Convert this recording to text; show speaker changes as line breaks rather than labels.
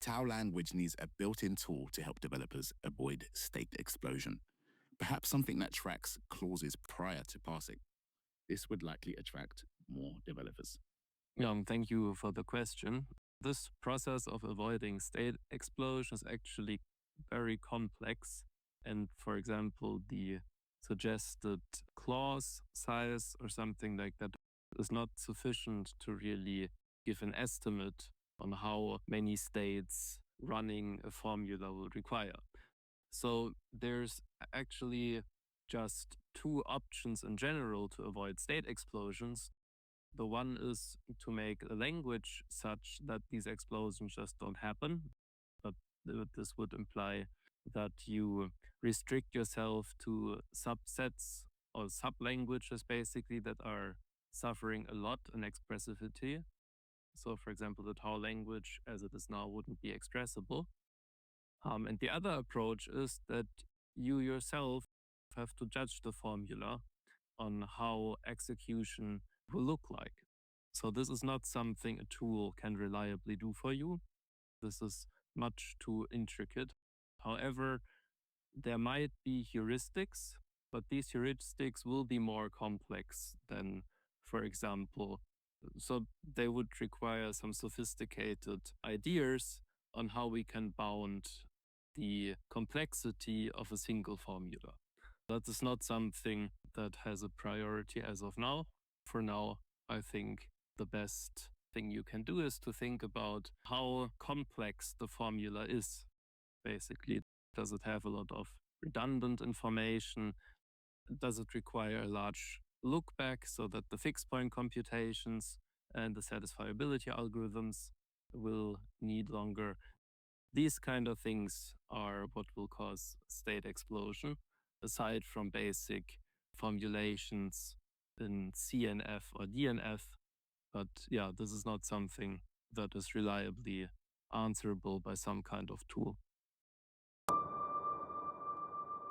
Tau language needs a built-in tool to help developers avoid state explosion, perhaps something that tracks clauses prior to parsing. This would likely attract more developers.
Yeah, thank you for the question. This process of avoiding state explosion is actually very complex. And for example, the suggested clause size or something like that is not sufficient to really give an estimate on how many states running a formula will require. So there's actually just two options in general to avoid state explosions. The one is to make a language such that these explosions just don't happen. But this would imply that you restrict yourself to subsets or sub-languages basically that are suffering a lot in expressivity. So for example, the Tau language as it is now wouldn't be expressible. And the other approach is that you yourself have to judge the formula on how execution will look like. So this is not something a tool can reliably do for you. This is much too intricate. However, there might be heuristics, but these heuristics will be more complex than, for example, so they would require some sophisticated ideas on how we can bound the complexity of a single formula. That is not something that has a priority as of now. For now, I think the best thing you can do is to think about how complex the formula is. Basically, does it have a lot of redundant information? Does it require a large look back so that the fixed point computations and the satisfiability algorithms will need longer? These kind of things are what will cause state explosion, aside from basic formulations in CNF or DNF. But yeah, this is not something that is reliably answerable by some kind of tool.